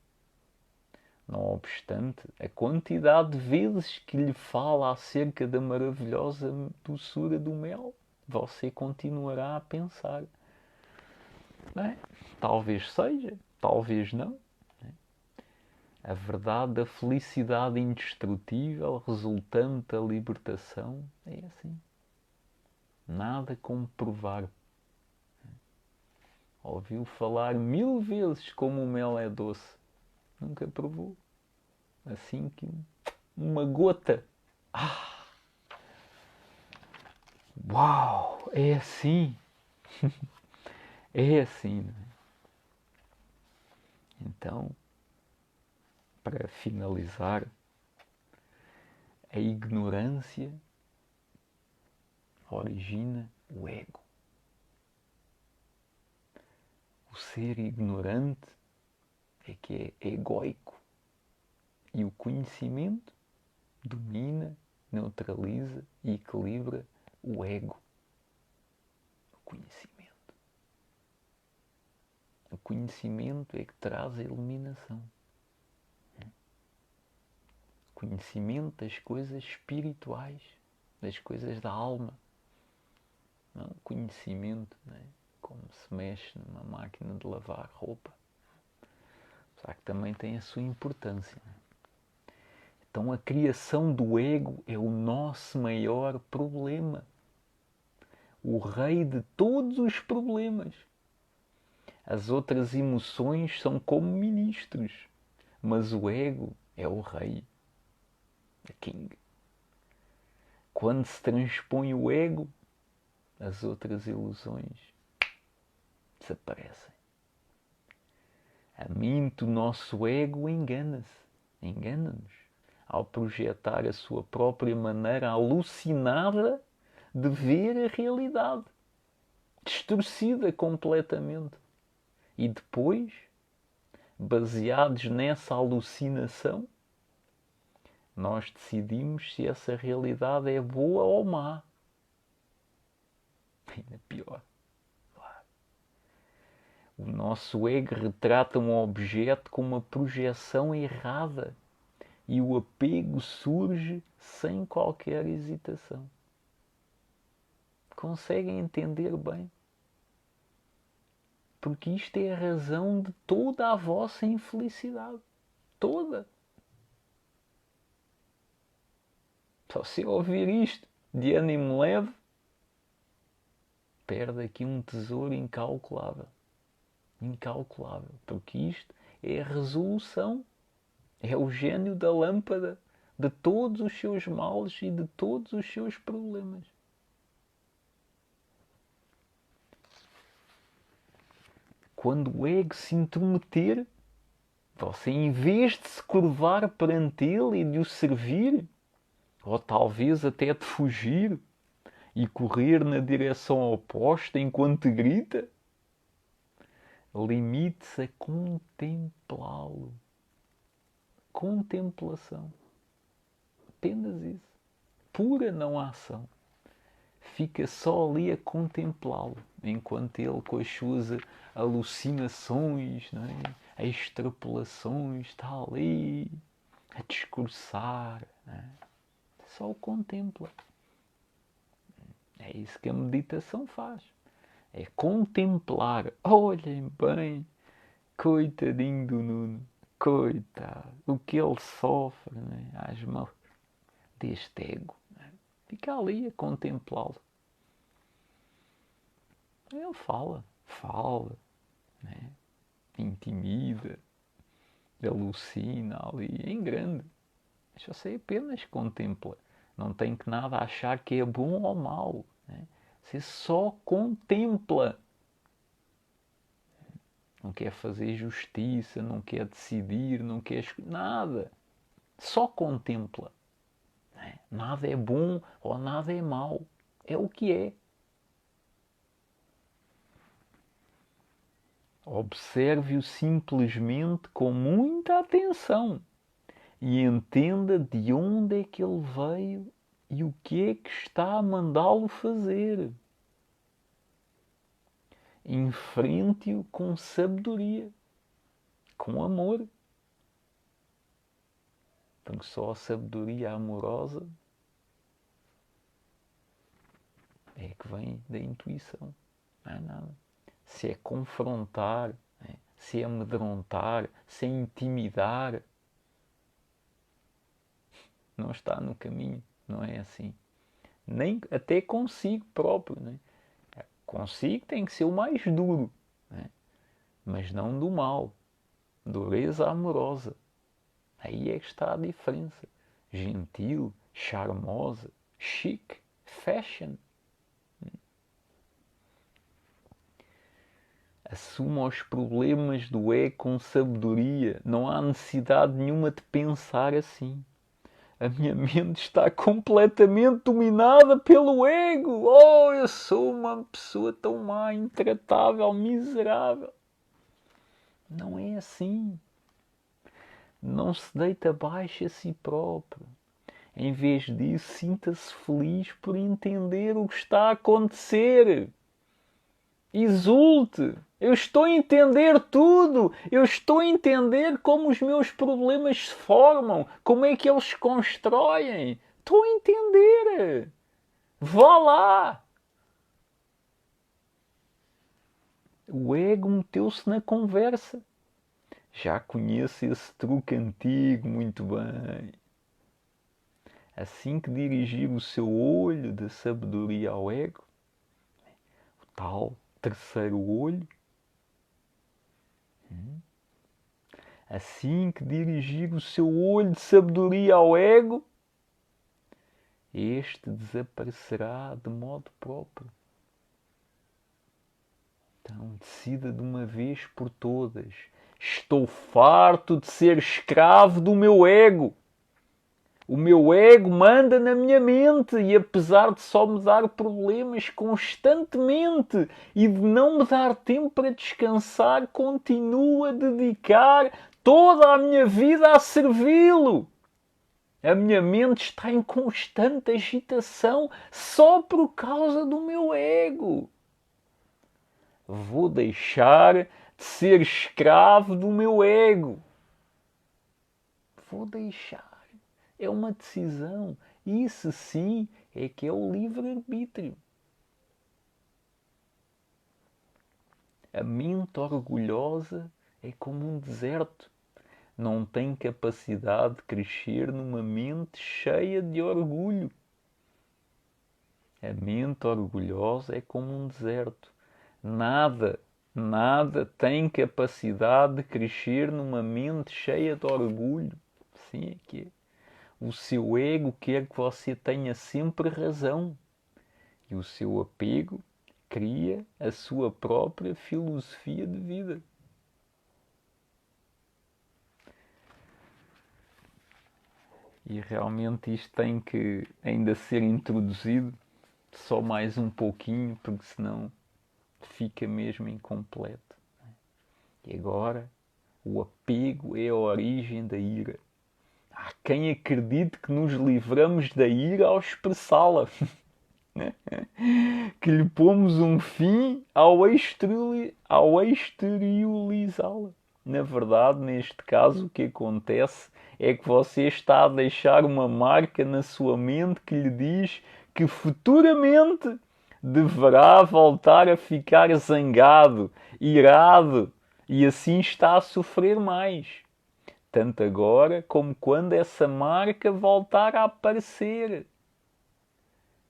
Não obstante, a quantidade de vezes que lhe fala acerca da maravilhosa doçura do mel, você continuará a pensar, não é? Talvez seja, talvez não. A verdade da felicidade indestrutível resultante da libertação é assim. Nada como provar. Ouviu falar 1000 vezes como o mel é doce. Nunca provou. Assim que uma gota. Ah! Uau! É assim. É assim, não é? Então, para finalizar, a ignorância origina o ego. O ser ignorante é que é egoico. E o conhecimento domina, neutraliza e equilibra o ego. O conhecimento. O conhecimento é que traz a iluminação. O conhecimento das coisas espirituais, das coisas da alma. Não, conhecimento, não é? Como se mexe numa máquina de lavar roupa. Só que também tem a sua importância. Não é? Então a criação do ego é o nosso maior problema. O rei de todos os problemas. As outras emoções são como ministros, mas o ego é o rei, the king. Quando se transpõe o ego, as outras ilusões desaparecem. A mente, o nosso ego, engana-nos, ao projetar a sua própria maneira alucinada de ver a realidade, distorcida completamente. E depois, baseados nessa alucinação, nós decidimos se essa realidade é boa ou má. Ainda pior. Claro. O nosso ego retrata um objeto com uma projeção errada e o apego surge sem qualquer hesitação. Conseguem entender bem? Porque isto é a razão de toda a vossa infelicidade. Toda. Só se ouvir isto de ânimo leve, perde aqui um tesouro incalculável. Incalculável. Porque isto é a resolução. É o gênio da lâmpada de todos os seus males e de todos os seus problemas. Quando o ego se intrometer, você, em vez de se curvar perante ele e de o servir, ou talvez até de fugir e correr na direção oposta enquanto grita, limite-se a contemplá-lo. Contemplação. Apenas isso. Pura não ação. Fica só ali a contemplá-lo, enquanto ele, com as suas alucinações, não é? As extrapolações, está ali a discursar. Não é? Só o contempla. É isso que a meditação faz. É contemplar. Olhem bem, coitadinho do Nuno. Coitado. O que ele sofre, não é? Às mãos deste ego. Não é? Fica ali a contemplá-lo. Ele fala, né? Intimida, alucina ali, em grande. Mas você apenas contempla. Não tem que nada achar que é bom ou mau. Né? Você só contempla. Não quer fazer justiça, não quer decidir, não quer nada. Só contempla. Né? Nada é bom ou nada é mau. É o que é. Observe-o simplesmente com muita atenção e entenda de onde é que ele veio e o que é que está a mandá-lo fazer. enfrente-o com sabedoria, com amor. Porque só a sabedoria amorosa é que vem da intuição, não é nada. Se é confrontar, se é amedrontar, se é intimidar, não está no caminho, não é assim. Nem até consigo próprio, né? Consigo tem que ser o mais duro, né? Mas não do mal, dureza amorosa. Aí é que está a diferença. Gentil, charmosa, chique, fashion. Assuma os problemas do ego com sabedoria. Não há necessidade nenhuma de pensar assim. A minha mente está completamente dominada pelo ego. Oh, eu sou uma pessoa tão má, intratável, miserável. Não é assim. Não se deita abaixo a si próprio. Em vez disso, sinta-se feliz por entender o que está a acontecer. Exulte. Eu estou a entender tudo. Eu estou a entender como os meus problemas se formam. Como é que eles se constroem. Estou a entender. Vá lá. O ego meteu-se na conversa. Já conheço esse truque antigo muito bem. Assim que dirigir o seu olho da sabedoria ao ego, o tal terceiro olho, assim que dirigir o seu olho de sabedoria ao ego, este desaparecerá de modo próprio. Então, decida de uma vez por todas. Estou farto de ser escravo do meu ego. O meu ego manda na minha mente e apesar de só me dar problemas constantemente e de não me dar tempo para descansar, continuo a dedicar toda a minha vida a servi-lo. A minha mente está em constante agitação só por causa do meu ego. Vou deixar de ser escravo do meu ego. Vou deixar. É uma decisão. Isso sim é que é o livre-arbítrio. A mente orgulhosa é como um deserto. Não tem capacidade de crescer numa mente cheia de orgulho. A mente orgulhosa é como um deserto. Nada tem capacidade de crescer numa mente cheia de orgulho. Sim, é que é. O seu ego quer que você tenha sempre razão. E o seu apego cria a sua própria filosofia de vida. E realmente isto tem que ainda ser introduzido só mais um pouquinho, porque senão fica mesmo incompleto. E agora, o apego é a origem da ira. Há quem acredite que nos livramos da ira ao expressá-la. Que lhe pomos um fim ao exteriorizá-la. Na verdade, neste caso, o que acontece é que você está a deixar uma marca na sua mente que lhe diz que futuramente deverá voltar a ficar zangado, irado, e assim está a sofrer mais. Tanto agora como quando essa marca voltar a aparecer.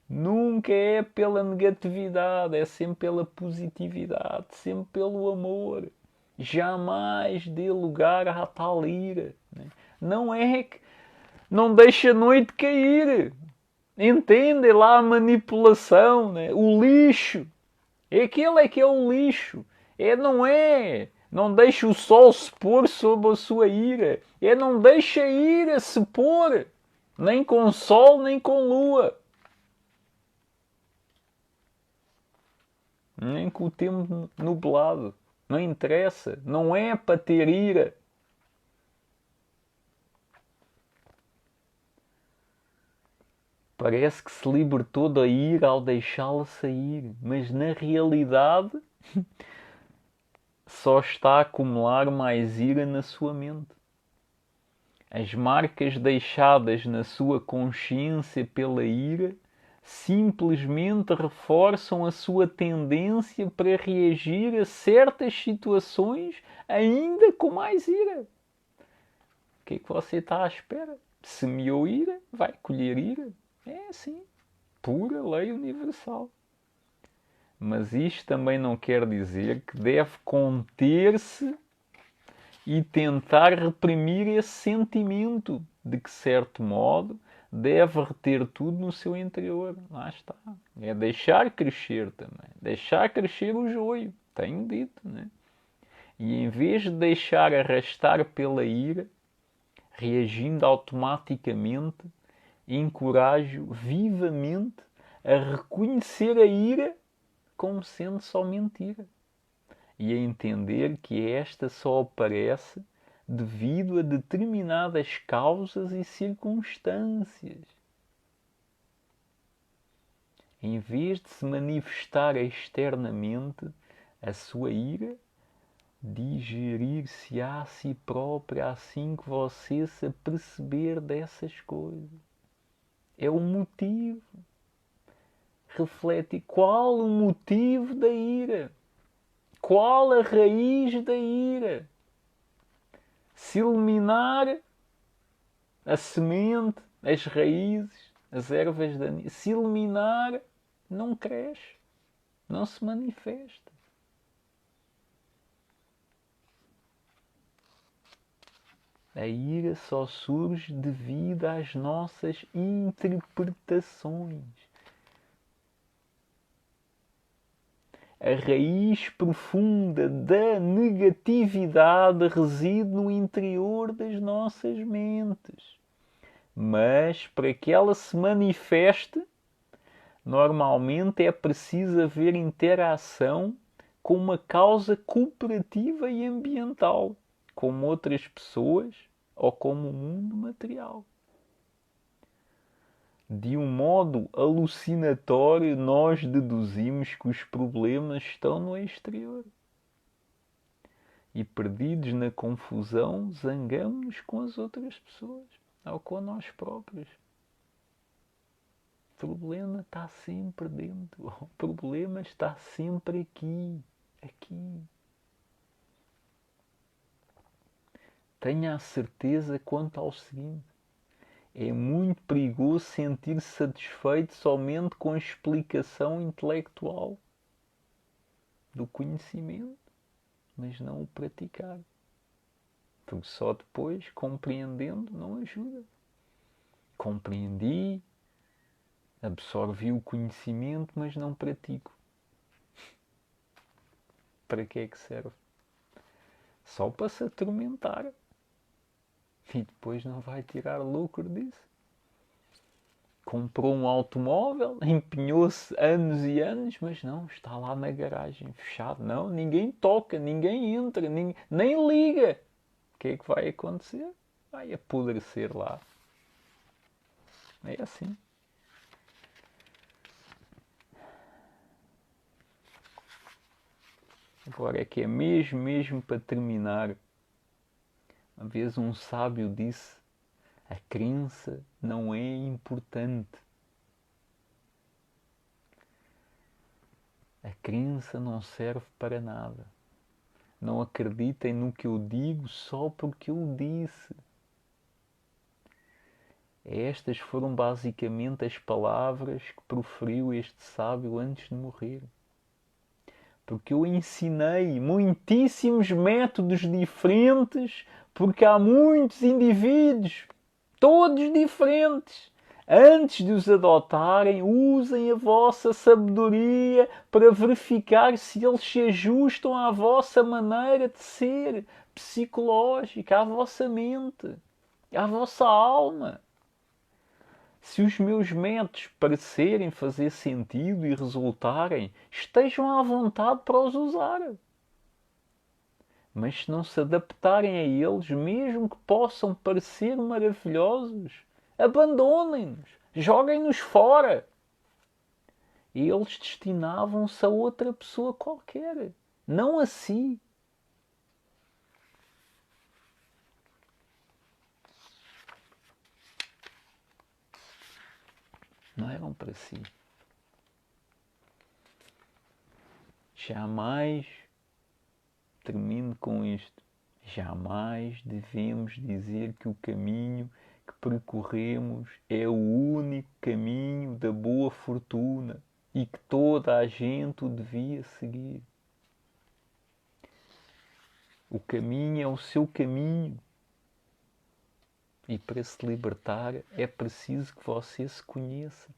Nunca é pela negatividade, é sempre pela positividade, sempre pelo amor. Jamais dê lugar à tal ira. Não é que não deixe a noite cair. Entende lá a manipulação, né? O lixo. Aquele é que é o lixo. Não é. Não deixe o sol se pôr sobre a sua ira. Não deixe a ira se pôr. Nem com sol, nem com lua. Nem com o tempo nublado. Não interessa. Não é para ter ira. Parece que se libertou da ira ao deixá-la sair. Mas na realidade só está a acumular mais ira na sua mente. As marcas deixadas na sua consciência pela ira simplesmente reforçam a sua tendência para reagir a certas situações ainda com mais ira. O que é que você está à espera? Semeou ira, vai colher ira. É assim, pura lei universal. Mas isto também não quer dizer que deve conter-se e tentar reprimir esse sentimento de que, de certo modo, deve reter tudo no seu interior. Lá está. É deixar crescer também. Deixar crescer o joio. Tenho dito, né? E em vez de deixar arrastar pela ira, reagindo automaticamente, encorajo vivamente a reconhecer a ira como sendo só mentira e a entender que esta só aparece devido a determinadas causas e circunstâncias. Em vez de se manifestar externamente, a sua ira digerir-se-á a si própria assim que você se aperceber dessas coisas. É o motivo. Reflete qual o motivo da ira. Qual a raiz da ira? Se eliminar a semente, as raízes, as ervas daninhas, se eliminar, não cresce, não se manifesta. A ira só surge devido às nossas interpretações. A raiz profunda da negatividade reside no interior das nossas mentes. Mas, para que ela se manifeste, normalmente é preciso haver interação com uma causa cooperativa e ambiental, como outras pessoas ou como o mundo material. De um modo alucinatório, nós deduzimos que os problemas estão no exterior. E perdidos na confusão, zangamos-nos com as outras pessoas, ou com nós próprios. O problema está sempre dentro. O problema está sempre aqui. Aqui. Tenha a certeza quanto ao seguinte. É muito perigoso sentir-se satisfeito somente com a explicação intelectual do conhecimento, mas não o praticar. Porque só depois, compreendendo, não ajuda. Compreendi, absorvi o conhecimento, mas não pratico. Para que é que serve? Só para se atormentar. E depois não vai tirar lucro disso. Comprou um automóvel, empenhou-se anos e anos, mas não, está lá na garagem, fechado. Não, ninguém toca, ninguém entra, nem liga. O que é que vai acontecer? Vai apodrecer lá. É assim. Agora é que é mesmo para terminar. Uma vez um sábio disse: a crença não é importante. A crença não serve para nada. Não acreditem no que eu digo só porque eu disse. Estas foram basicamente as palavras que proferiu este sábio antes de morrer. Porque eu ensinei muitíssimos métodos diferentes, porque há muitos indivíduos, todos diferentes. Antes de os adotarem, usem a vossa sabedoria para verificar se eles se ajustam à vossa maneira de ser psicológica, à vossa mente, à vossa alma. Se os meus métodos parecerem fazer sentido e resultarem, estejam à vontade para os usar. Mas se não se adaptarem a eles, mesmo que possam parecer maravilhosos, abandonem-nos, joguem-nos fora. Eles destinavam-se a outra pessoa qualquer, não a si. Não eram para si. Jamais, termino com isto, jamais devemos dizer que o caminho que percorremos é o único caminho da boa fortuna e que toda a gente o devia seguir. O caminho é o seu caminho. E para se libertar é preciso que você se conheça.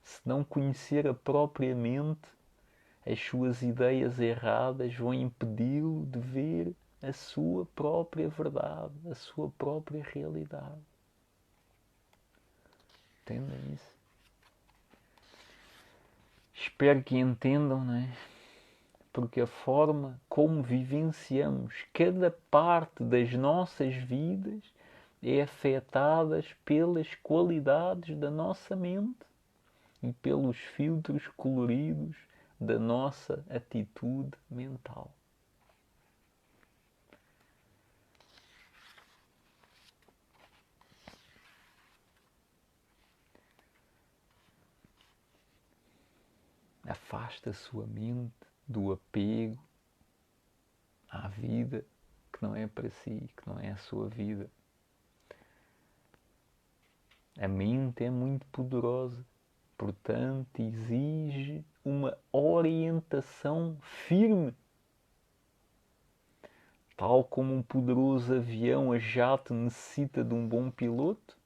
Se não conhecer a própria mente, as suas ideias erradas vão impedi-lo de ver a sua própria verdade, a sua própria realidade. Entendem isso? Espero que entendam, não é? Porque a forma como vivenciamos cada parte das nossas vidas é afetada pelas qualidades da nossa mente e pelos filtros coloridos da nossa atitude mental. Afasta a sua mente do apego à vida que não é para si, que não é a sua vida. A mente é muito poderosa, portanto, exige uma orientação firme. Tal como um poderoso avião a jato necessita de um bom piloto,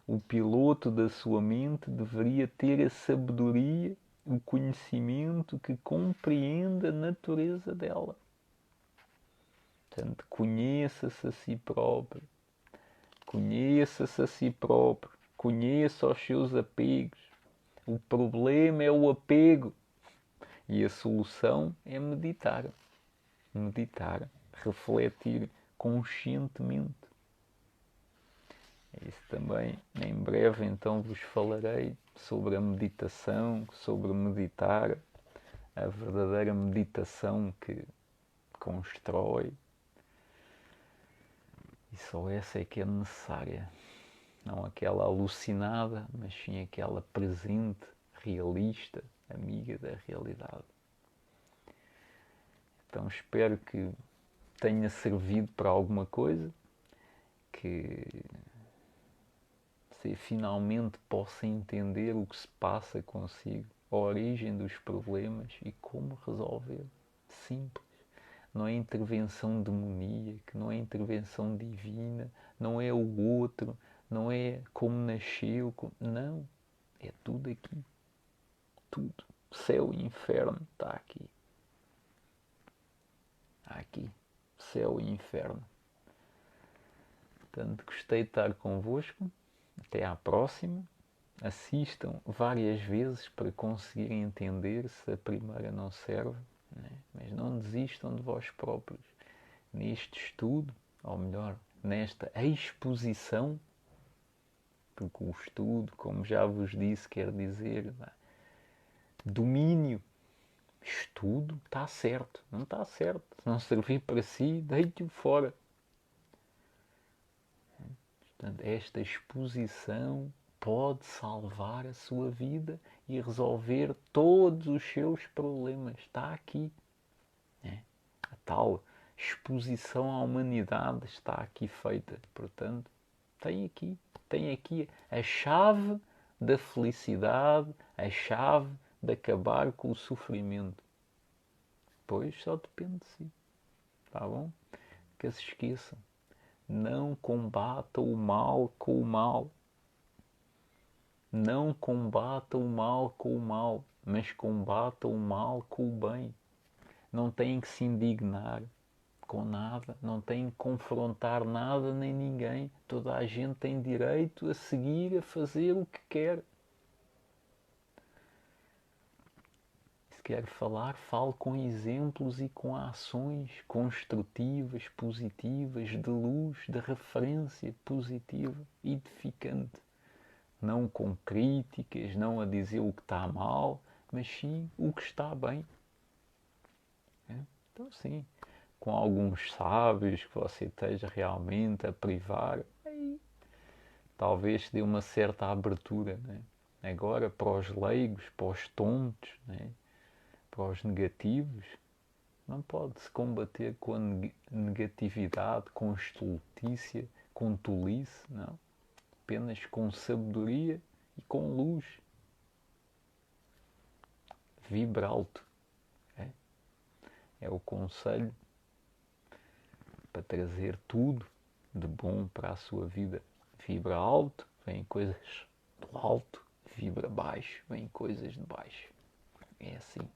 o piloto da sua mente deveria ter a sabedoria, o conhecimento que compreende a natureza dela. Portanto, conheça-se a si próprio. Conheça-se a si próprio. Conheça os seus apegos. O problema é o apego. E a solução é meditar. Meditar. Refletir conscientemente. É isso também. Em breve, então, vos falarei sobre a meditação, sobre meditar, a verdadeira meditação que constrói. E só essa é que é necessária. Não aquela alucinada, mas sim aquela presente, realista, amiga da realidade. Então espero que tenha servido para alguma coisa, que você finalmente possa entender o que se passa consigo, a origem dos problemas e como resolver. Simples. Não é intervenção demoníaca, não é intervenção divina, não é o outro, não é como nasceu, não. É tudo aqui. Tudo. Céu e inferno está aqui. Está aqui. Céu e inferno. Portanto, gostei de estar convosco. Até à próxima. Assistam várias vezes para conseguirem entender se a primeira não serve, né? Mas não desistam de vós próprios. Neste estudo, ou melhor, nesta exposição, porque o estudo, como já vos disse, quer dizer domínio. Estudo está certo, não está certo. Se não servir para si, deite-o fora. Portanto, esta exposição pode salvar a sua vida e resolver todos os seus problemas. Está aqui. Né? A tal exposição à humanidade está aqui feita. Portanto, tem aqui a chave da felicidade, a chave de acabar com o sofrimento. Pois só depende de si. Tá bom? Que se esqueçam. Não combata o mal com o mal. Não combata o mal com o mal, mas combata o mal com o bem. Não tem que se indignar com nada, não tem que confrontar nada nem ninguém. Toda a gente tem direito a seguir, a fazer o que quer. Se quer falar, fale com exemplos e com ações construtivas, positivas, de luz, de referência positiva, edificante. Não com críticas, não a dizer o que está mal, mas sim o que está bem. Então sim, com alguns sábios que você esteja realmente a privar, aí talvez dê uma certa abertura, né? Agora, para os leigos, para os tontos, né? Para os negativos, não pode-se combater com a negatividade, com estultícia, com tolice, não. Apenas com sabedoria e com luz. Vibra alto. É o conselho para trazer tudo de bom para a sua vida. Vibra alto, vem coisas do alto. Vibra baixo, vem coisas de baixo. É assim,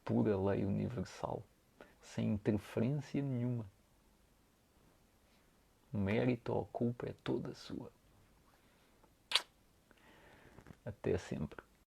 pura lei universal, sem interferência nenhuma. O mérito ou a culpa é toda sua. Até sempre.